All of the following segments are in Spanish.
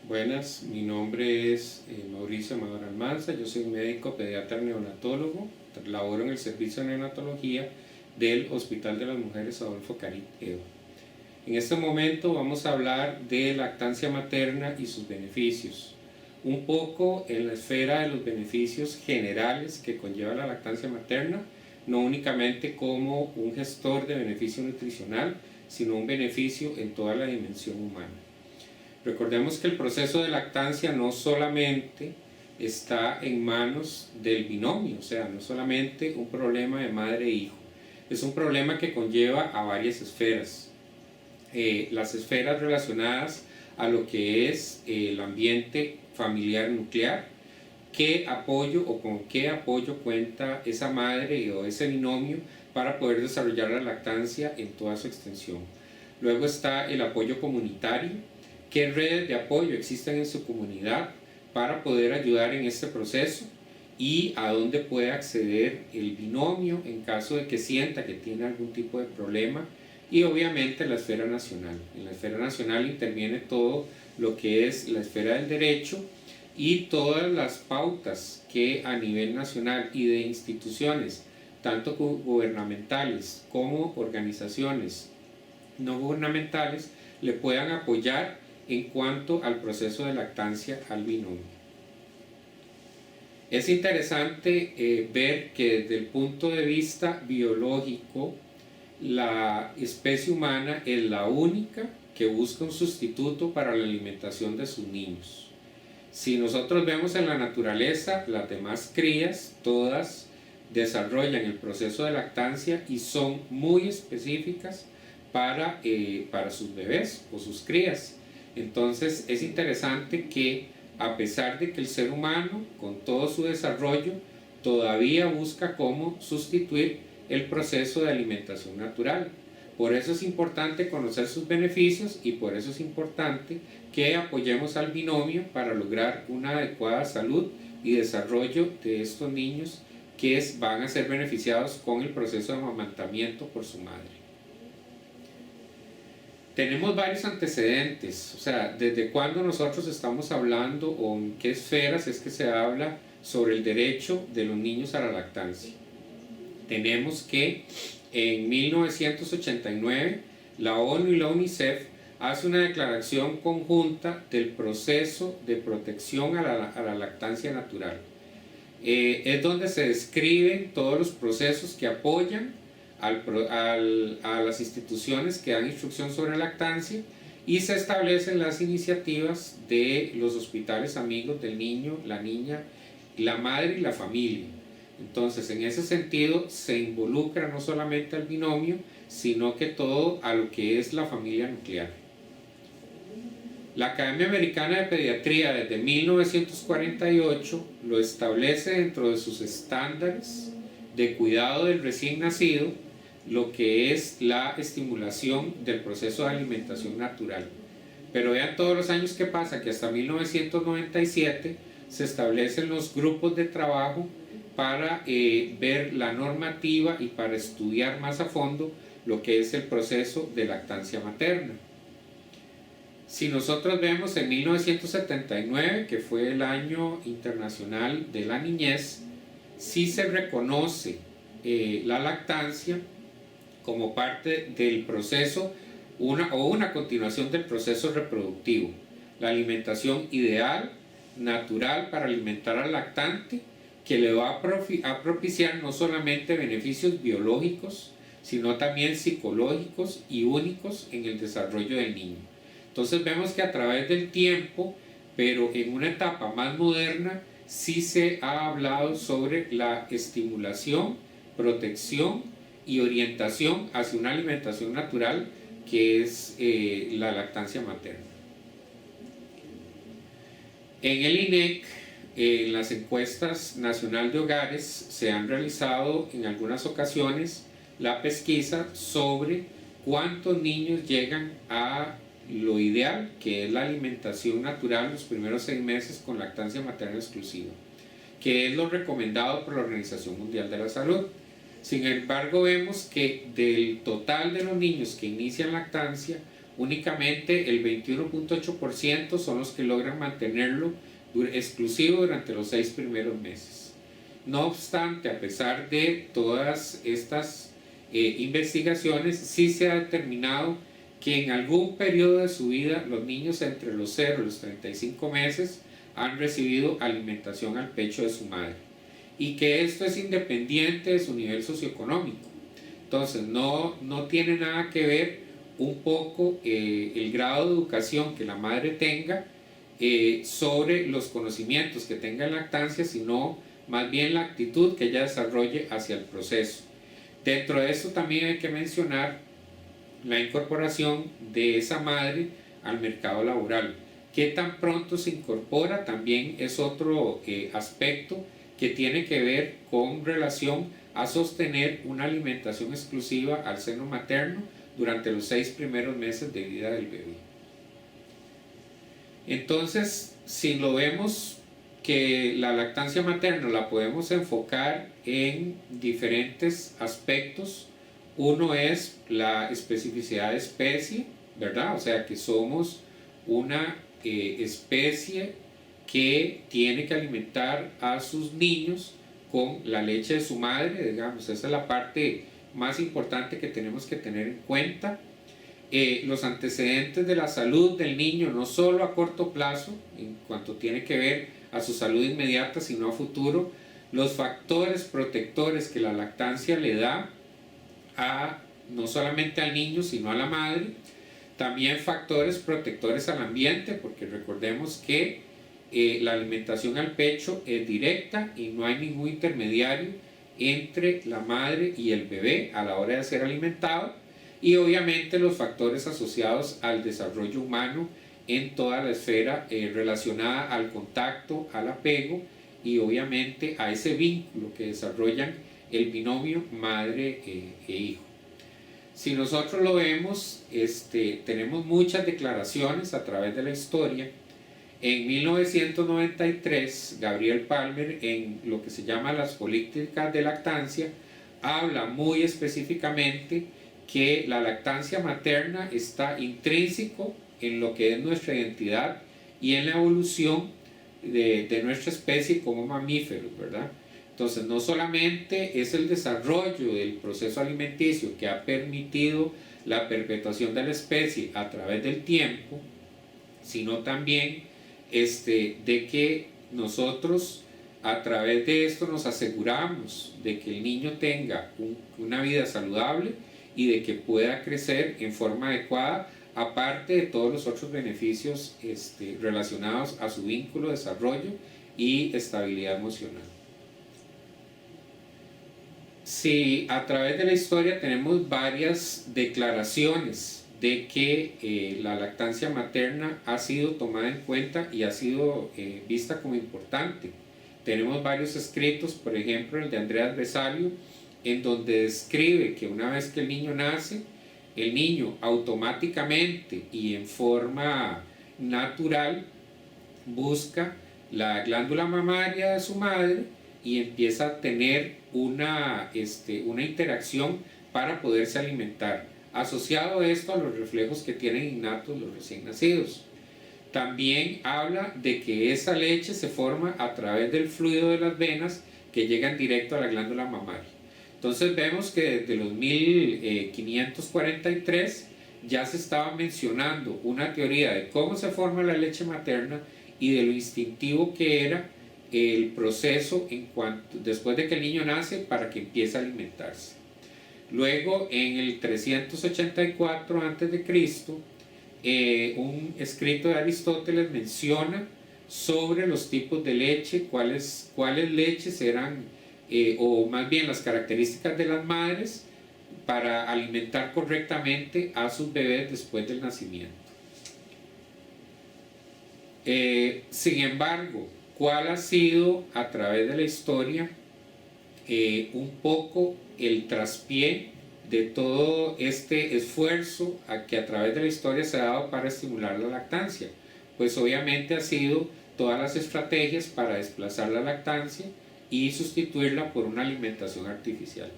Buenas, mi nombre es Mauricio Amador Almanza, yo soy médico pediatra neonatólogo, laboro en el servicio de neonatología del Hospital de las Mujeres Adolfo Carit Eva. En este momento vamos a hablar de lactancia materna y sus beneficios, un poco en la esfera de los beneficios generales que conlleva la lactancia materna, no únicamente como un gestor de beneficio nutricional, sino un beneficio en toda la dimensión humana. Recordemos que el proceso de lactancia no solamente está en manos del binomio, o sea, no solamente un problema de madre e hijo, es un problema que conlleva a varias esferas. Las esferas relacionadas a lo que es el ambiente familiar nuclear, qué apoyo o con qué apoyo cuenta esa madre o ese binomio para poder desarrollar la lactancia en toda su extensión. Luego está el apoyo comunitario, qué redes de apoyo existen en su comunidad para poder ayudar en este proceso y a dónde puede acceder el binomio en caso de que sienta que tiene algún tipo de problema, y obviamente la esfera nacional. En la esfera nacional interviene todo lo que es la esfera del derecho y todas las pautas que a nivel nacional y de instituciones, tanto gubernamentales como organizaciones no gubernamentales, le puedan apoyar en cuanto al proceso de lactancia al binomio. Es interesante ver que desde el punto de vista biológico, la especie humana es la única que busca un sustituto para la alimentación de sus niños. Si nosotros vemos en la naturaleza, las demás crías, todas desarrollan el proceso de lactancia y son muy específicas para sus bebés o sus crías. Entonces es interesante que a pesar de que el ser humano, con todo su desarrollo, todavía busca cómo sustituir el proceso de alimentación natural. Por eso es importante conocer sus beneficios y por eso es importante que apoyemos al binomio para lograr una adecuada salud y desarrollo de estos niños que van a ser beneficiados con el proceso de amamantamiento por su madre. Tenemos varios antecedentes, o sea, desde cuándo nosotros estamos hablando o en qué esferas es que se habla sobre el derecho de los niños a la lactancia. Tenemos que en 1989 la ONU y la UNICEF hace una declaración conjunta del proceso de protección a la lactancia natural. Es donde se describen todos los procesos que apoyan a las instituciones que dan instrucción sobre lactancia y se establecen las iniciativas de los hospitales amigos del niño, la niña, la madre y la familia. Entonces, en ese sentido, se involucra no solamente al binomio, sino que todo a lo que es la familia nuclear. La Academia Americana de Pediatría desde 1948 lo establece dentro de sus estándares de cuidado del recién nacido, lo que es la estimulación del proceso de alimentación natural. Pero vean todos los años que pasa, que hasta 1997 se establecen los grupos de trabajo para ver la normativa y para estudiar más a fondo lo que es el proceso de lactancia materna. Si nosotros vemos en 1979, que fue el Año Internacional de la Niñez, sí se reconoce la lactancia como parte del proceso una continuación del proceso reproductivo. La alimentación ideal, natural para alimentar al lactante, que le va a propiciar no solamente beneficios biológicos, sino también psicológicos y únicos en el desarrollo del niño. Entonces vemos que a través del tiempo, pero en una etapa más moderna, sí se ha hablado sobre la estimulación, protección y orientación hacia una alimentación natural que es la lactancia materna. En el INEC, en las encuestas nacional de hogares, se han realizado en algunas ocasiones la pesquisa sobre cuántos niños llegan a lo ideal, que es la alimentación natural los primeros 6 meses con lactancia materna exclusiva, que es lo recomendado por la Organización Mundial de la Salud. Sin embargo, vemos que del total de los niños que inician lactancia, únicamente el 21.8% son los que logran mantenerlo exclusivo durante los 6 primeros meses. No obstante, a pesar de todas estas investigaciones, sí se ha determinado que en algún periodo de su vida los niños entre los 0 y los 35 meses han recibido alimentación al pecho de su madre, y que esto es independiente de su nivel socioeconómico. Entonces no tiene nada que ver un poco el grado de educación que la madre tenga sobre los conocimientos que tenga en lactancia, sino más bien la actitud que ella desarrolle hacia el proceso. Dentro de esto también hay que mencionar la incorporación de esa madre al mercado laboral. Qué tan pronto se incorpora también es otro aspecto que tiene que ver con relación a sostener una alimentación exclusiva al seno materno durante los 6 primeros meses de vida del bebé. Entonces, si lo vemos, que la lactancia materna la podemos enfocar en diferentes aspectos. Uno es la especificidad de especie, ¿verdad? O sea, que somos una especie que tiene que alimentar a sus niños con la leche de su madre, digamos. Esa es la parte más importante que tenemos que tener en cuenta. Los antecedentes de la salud del niño, no solo a corto plazo, en cuanto tiene que ver a su salud inmediata, sino a futuro. Los factores protectores que la lactancia le da no solamente al niño, sino a la madre. También factores protectores al ambiente, porque recordemos que la alimentación al pecho es directa y no hay ningún intermediario entre la madre y el bebé a la hora de ser alimentado. Y obviamente los factores asociados al desarrollo humano en toda la esfera relacionada al contacto, al apego y obviamente a ese vínculo que desarrollan el binomio madre e hijo. Si nosotros lo vemos, tenemos muchas declaraciones a través de la historia. En 1993, Gabriel Palmer, en lo que se llama las políticas de lactancia, habla muy específicamente que la lactancia materna está intrínseco en lo que es nuestra identidad y en la evolución de nuestra especie como mamíferos, ¿verdad? Entonces, no solamente es el desarrollo del proceso alimenticio que ha permitido la perpetuación de la especie a través del tiempo, sino también de que nosotros a través de esto nos aseguramos de que el niño tenga una vida saludable y de que pueda crecer en forma adecuada, aparte de todos los otros beneficios relacionados a su vínculo, desarrollo y estabilidad emocional. Si a través de la historia tenemos varias declaraciones de que la lactancia materna ha sido tomada en cuenta y ha sido vista como importante. Tenemos varios escritos, por ejemplo el de Andreas Vesalio, en donde describe que una vez que el niño nace, el niño automáticamente y en forma natural busca la glándula mamaria de su madre y empieza a tener una interacción para poderse alimentar. Asociado esto a los reflejos que tienen innatos los recién nacidos. También habla de que esa leche se forma a través del fluido de las venas que llegan directo a la glándula mamaria. Entonces vemos que desde los 1543 ya se estaba mencionando una teoría de cómo se forma la leche materna y de lo instintivo que era el proceso después de que el niño nace para que empiece a alimentarse. Luego en el 384 a.C., un escrito de Aristóteles menciona sobre los tipos de leche, cuáles leches eran, o más bien las características de las madres para alimentar correctamente a sus bebés después del nacimiento. Sin embargo, ¿cuál ha sido a través de la historia un poco el traspié de todo este esfuerzo que a través de la historia se ha dado para estimular la lactancia? Pues obviamente ha sido todas las estrategias para desplazar la lactancia y sustituirla por una alimentación artificial.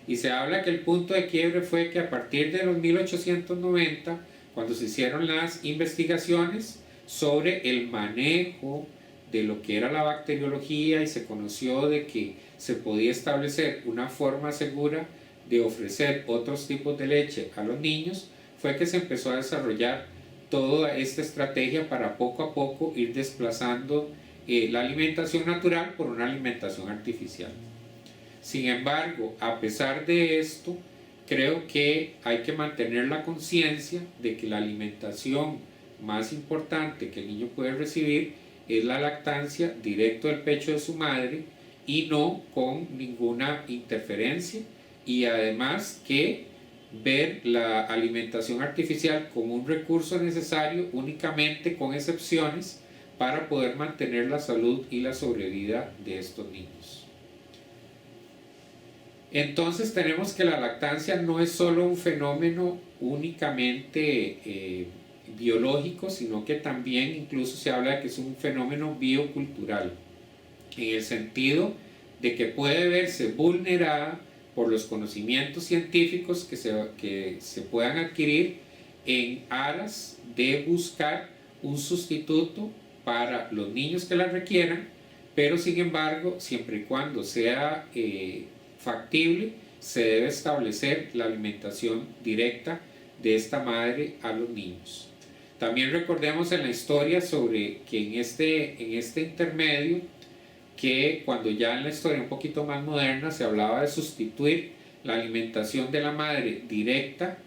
Y se habla que el punto de quiebre fue que a partir de los 1890, cuando se hicieron las investigaciones sobre el manejo de lo que era la bacteriología y se conoció de que se podía establecer una forma segura de ofrecer otros tipos de leche a los niños, fue que se empezó a desarrollar toda esta estrategia para poco a poco ir desplazando la alimentación natural por una alimentación artificial. Sin embargo, a pesar de esto, creo que hay que mantener la conciencia de que la alimentación más importante que el niño puede recibir es la lactancia directo del pecho de su madre y no con ninguna interferencia, y además que ver la alimentación artificial como un recurso necesario únicamente con excepciones para poder mantener la salud y la sobrevida de estos niños. Entonces tenemos que la lactancia no es solo un fenómeno únicamente biológico, sino que también incluso se habla de que es un fenómeno biocultural, en el sentido de que puede verse vulnerada por los conocimientos científicos que se puedan adquirir en aras de buscar un sustituto para los niños que la requieran, pero sin embargo, siempre y cuando sea factible, se debe establecer la alimentación directa de esta madre a los niños. También recordemos en la historia sobre que en este intermedio, que cuando ya en la historia un poquito más moderna se hablaba de sustituir la alimentación de la madre directa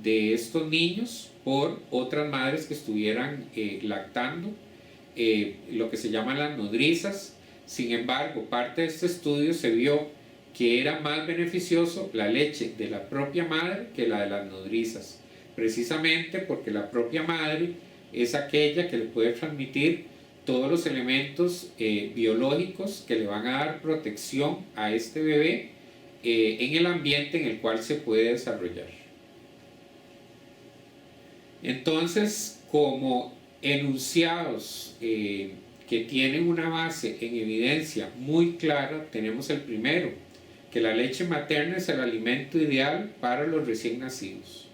de estos niños por otras madres que estuvieran lactando, lo que se llaman las nodrizas. Sin embargo, parte de este estudio se vio que era más beneficioso la leche de la propia madre que la de las nodrizas, precisamente porque la propia madre es aquella que le puede transmitir todos los elementos biológicos que le van a dar protección a este bebé en el ambiente en el cual se puede desarrollar. Entonces, como enunciados que tienen una base en evidencia muy clara, tenemos el primero, que la leche materna es el alimento ideal para los recién nacidos.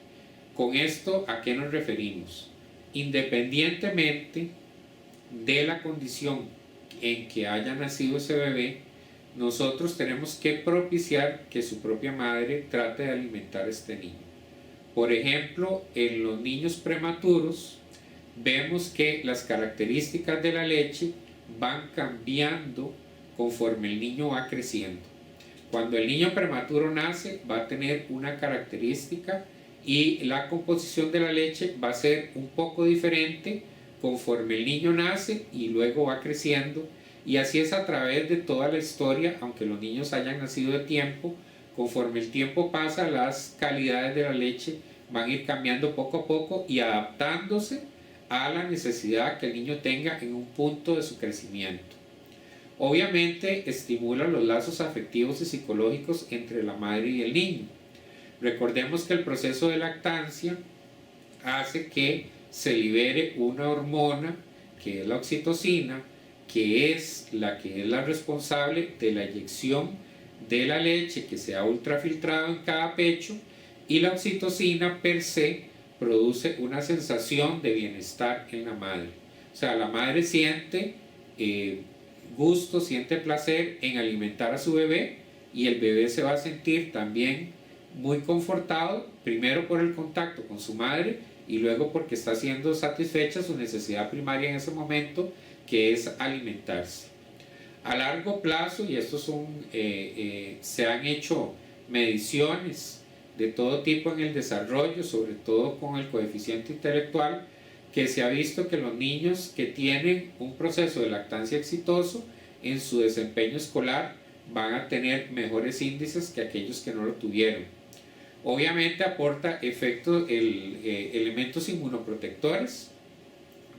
Con esto, ¿a qué nos referimos? Independientemente de la condición en que haya nacido ese bebé, nosotros tenemos que propiciar que su propia madre trate de alimentar a este niño. Por ejemplo, en los niños prematuros vemos que las características de la leche van cambiando conforme el niño va creciendo. Cuando el niño prematuro nace, va a tener una característica y la composición de la leche va a ser un poco diferente conforme el niño nace y luego va creciendo, y así es a través de toda la historia. Aunque los niños hayan nacido de tiempo, conforme el tiempo pasa, las calidades de la leche van a ir cambiando poco a poco y adaptándose a la necesidad que el niño tenga en un punto de su crecimiento. Obviamente estimula los lazos afectivos y psicológicos entre la madre y el niño. Recordemos que el proceso de lactancia hace que se libere una hormona que es la oxitocina, que es la responsable de la eyección de la leche que se ha ultrafiltrado en cada pecho, y la oxitocina per se produce una sensación de bienestar en la madre. O sea, la madre siente gusto, siente placer en alimentar a su bebé, y el bebé se va a sentir también muy confortado, primero por el contacto con su madre y luego porque está siendo satisfecha su necesidad primaria en ese momento, que es alimentarse. A largo plazo, y se han hecho mediciones de todo tipo en el desarrollo, sobre todo con el coeficiente intelectual, que se ha visto que los niños que tienen un proceso de lactancia exitoso en su desempeño escolar van a tener mejores índices que aquellos que no lo tuvieron. Obviamente aporta elementos inmunoprotectores.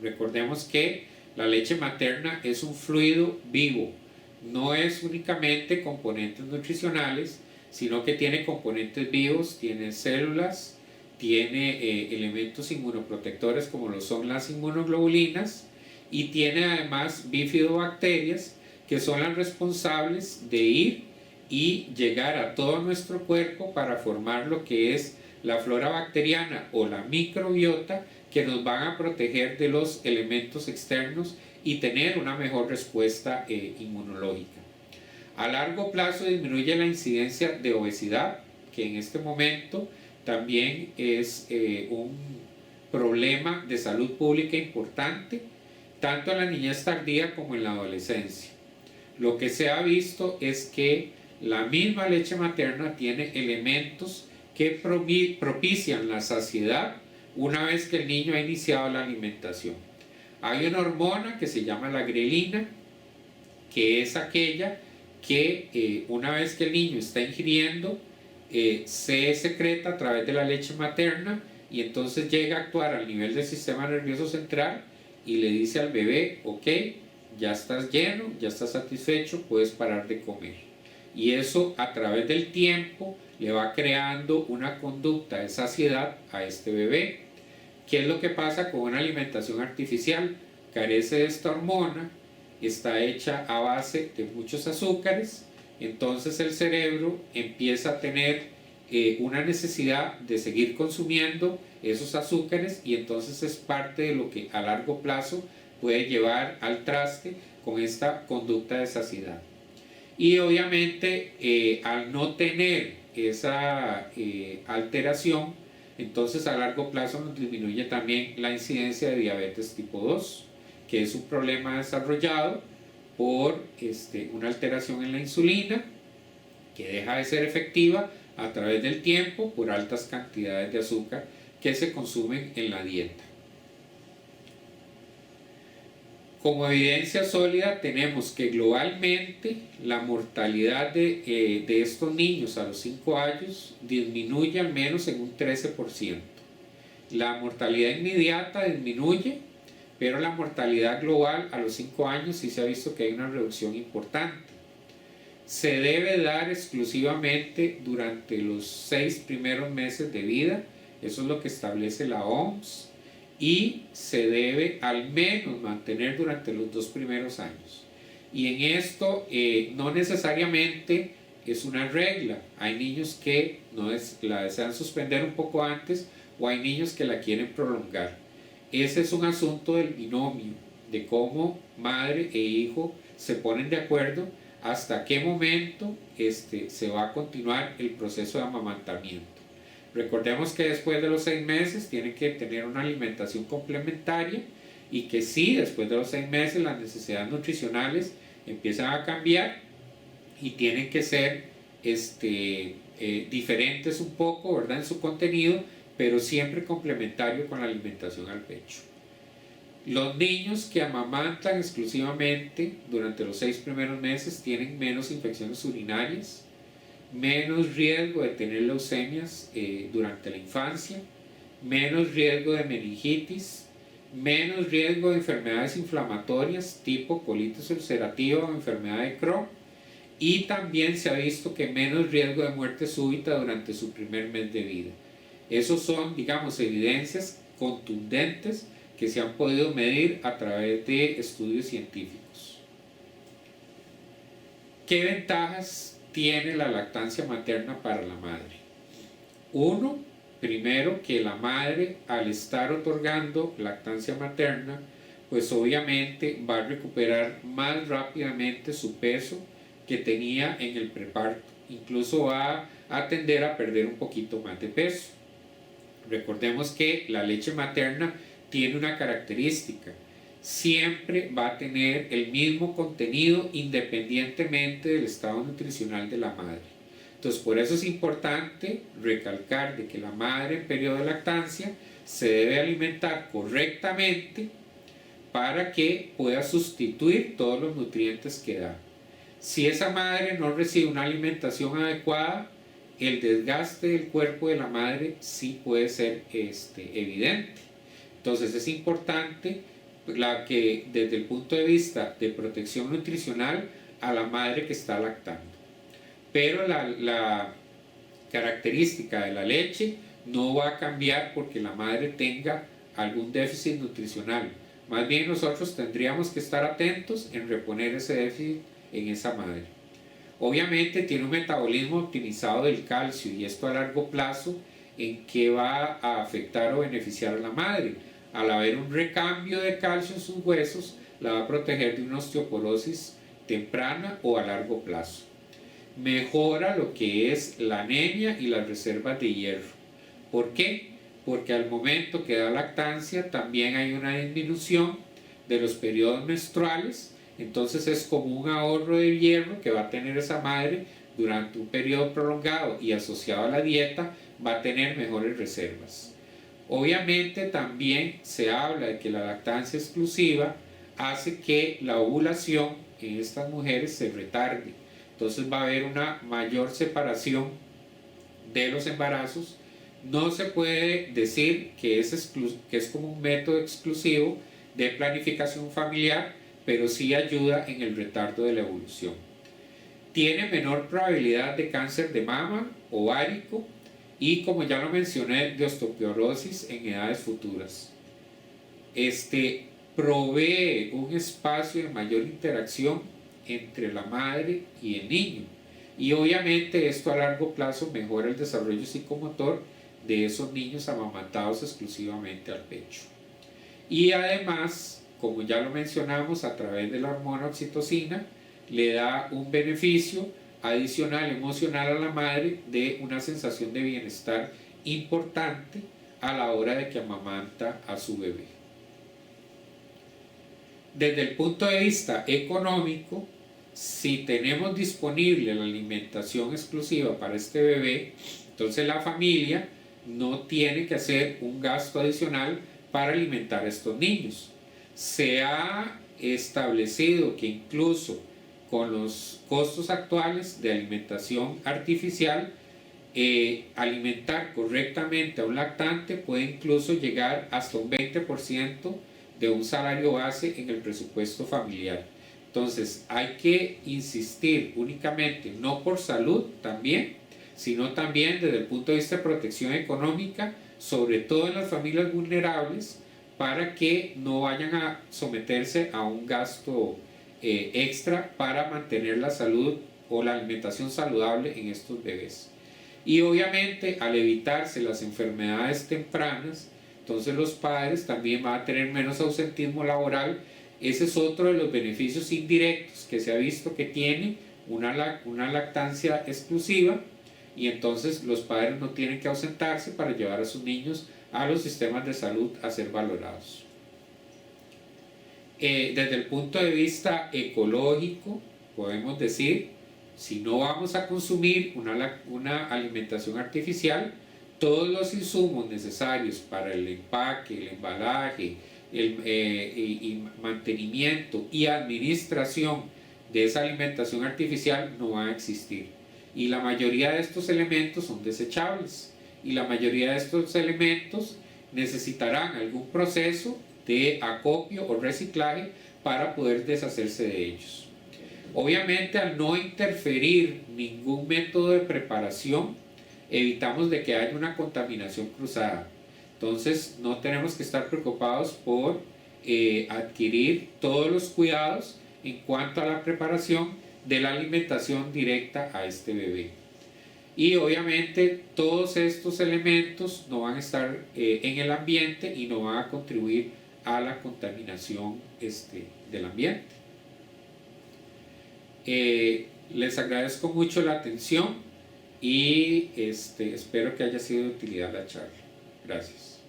Recordemos que la leche materna es un fluido vivo, no es únicamente componentes nutricionales, sino que tiene componentes vivos, tiene células, tiene elementos inmunoprotectores como lo son las inmunoglobulinas, y tiene además bifidobacterias que son las responsables de ir y llegar a todo nuestro cuerpo para formar lo que es la flora bacteriana o la microbiota que nos van a proteger de los elementos externos y tener una mejor respuesta inmunológica. A largo plazo disminuye la incidencia de obesidad, que en este momento también es un problema de salud pública importante, tanto en la niñez tardía como en la adolescencia. Lo que se ha visto es que la misma leche materna tiene elementos que propician la saciedad una vez que el niño ha iniciado la alimentación. Hay una hormona que se llama la grelina, que es aquella que una vez que el niño está ingiriendo, se secreta a través de la leche materna y entonces llega a actuar al nivel del sistema nervioso central y le dice al bebé, ok, ya estás lleno, ya estás satisfecho, puedes parar de comer. Y eso a través del tiempo le va creando una conducta de saciedad a este bebé. ¿Qué es lo que pasa con una alimentación artificial? Carece de esta hormona, está hecha a base de muchos azúcares, entonces el cerebro empieza a tener una necesidad de seguir consumiendo esos azúcares y entonces es parte de lo que a largo plazo puede llevar al traste con esta conducta de saciedad. Y obviamente al no tener esa alteración, entonces a largo plazo nos disminuye también la incidencia de diabetes tipo 2, que es un problema desarrollado por una alteración en la insulina que deja de ser efectiva a través del tiempo por altas cantidades de azúcar que se consumen en la dieta. Como evidencia sólida tenemos que globalmente la mortalidad de estos niños a los 5 años disminuye al menos en un 13%. La mortalidad inmediata disminuye, pero la mortalidad global a los 5 años sí se ha visto que hay una reducción importante. Se debe dar exclusivamente durante los 6 primeros meses de vida, eso es lo que establece la OMS, y se debe al menos mantener durante los 2 primeros años. Y en esto no necesariamente es una regla. Hay niños que la desean suspender un poco antes o hay niños que la quieren prolongar. Ese es un asunto del binomio, de cómo madre e hijo se ponen de acuerdo hasta qué momento se va a continuar el proceso de amamantamiento. Recordemos que después de los 6 meses tienen que tener una alimentación complementaria y que sí, después de los 6 meses las necesidades nutricionales empiezan a cambiar y tienen que ser diferentes un poco, ¿verdad?, en su contenido, pero siempre complementario con la alimentación al pecho. Los niños que amamantan exclusivamente durante los 6 primeros meses tienen menos infecciones urinarias, menos riesgo de tener leucemias durante la infancia, menos riesgo de meningitis, menos riesgo de enfermedades inflamatorias tipo colitis ulcerativa o enfermedad de Crohn, y también se ha visto que menos riesgo de muerte súbita durante su primer mes de vida. Esos son, digamos, evidencias contundentes que se han podido medir a través de estudios científicos. ¿Qué ventajas tiene la lactancia materna para la madre? Uno, primero, que la madre, al estar otorgando lactancia materna, pues obviamente va a recuperar más rápidamente su peso que tenía en el preparto. Incluso va a tender a perder un poquito más de peso. Recordemos que la leche materna tiene una característica: siempre va a tener el mismo contenido independientemente del estado nutricional de la madre. Entonces, por eso es importante recalcar de que la madre en periodo de lactancia se debe alimentar correctamente para que pueda sustituir todos los nutrientes que da. Si esa madre no recibe una alimentación adecuada, el desgaste del cuerpo de la madre sí puede ser evidente. Entonces es importante que desde el punto de vista de protección nutricional a la madre que está lactando. Pero la característica de la leche no va a cambiar porque la madre tenga algún déficit nutricional. Más bien nosotros tendríamos que estar atentos en reponer ese déficit en esa madre. Obviamente tiene un metabolismo optimizado del calcio y esto a largo plazo en qué va a afectar o beneficiar a la madre. Al haber un recambio de calcio en sus huesos, la va a proteger de una osteoporosis temprana o a largo plazo. Mejora lo que es la anemia y las reservas de hierro. ¿Por qué? Porque al momento que da lactancia también hay una disminución de los periodos menstruales, entonces es como un ahorro de hierro que va a tener esa madre durante un periodo prolongado y asociado a la dieta va a tener mejores reservas. Obviamente también se habla de que la lactancia exclusiva hace que la ovulación en estas mujeres se retarde, entonces va a haber una mayor separación de los embarazos. No se puede decir que es como un método exclusivo de planificación familiar, pero sí ayuda en el retardo de la evolución. Tiene menor probabilidad de cáncer de mama, ovárico y, como ya lo mencioné, de osteoporosis en edades futuras. Provee un espacio de mayor interacción entre la madre y el niño. Y obviamente esto a largo plazo mejora el desarrollo psicomotor de esos niños amamantados exclusivamente al pecho. Y además, como ya lo mencionamos, a través de la hormona oxitocina, le da un beneficio adicional emocional a la madre de una sensación de bienestar importante a la hora de que amamanta a su bebé. Desde el punto de vista económico, si tenemos disponible la alimentación exclusiva para este bebé, entonces la familia no tiene que hacer un gasto adicional para alimentar a estos niños. Se ha establecido que incluso con los costos actuales de alimentación artificial, alimentar correctamente a un lactante puede incluso llegar hasta un 20% de un salario base en el presupuesto familiar. Entonces hay que insistir únicamente, no por salud también, sino también desde el punto de vista de protección económica, sobre todo en las familias vulnerables, para que no vayan a someterse a un gasto extra para mantener la salud o la alimentación saludable en estos bebés. Y obviamente al evitarse las enfermedades tempranas, entonces los padres también van a tener menos ausentismo laboral. Ese es otro de los beneficios indirectos que se ha visto que tiene una lactancia exclusiva, y entonces los padres no tienen que ausentarse para llevar a sus niños a los sistemas de salud a ser valorados. Desde el punto de vista ecológico, podemos decir, si no vamos a consumir una alimentación artificial, todos los insumos necesarios para el empaque, el embalaje, y mantenimiento y administración de esa alimentación artificial no van a existir. Y la mayoría de estos elementos son desechables. Y la mayoría de estos elementos necesitarán algún proceso de acopio o reciclaje para poder deshacerse de ellos. Obviamente, al no interferir ningún método de preparación, evitamos de que haya una contaminación cruzada. Entonces no tenemos que estar preocupados por adquirir todos los cuidados en cuanto a la preparación de la alimentación directa a este bebé. Y obviamente todos estos elementos no van a estar en el ambiente y no van a contribuir a la contaminación del ambiente. Les agradezco mucho la atención y espero que haya sido de utilidad la charla. Gracias.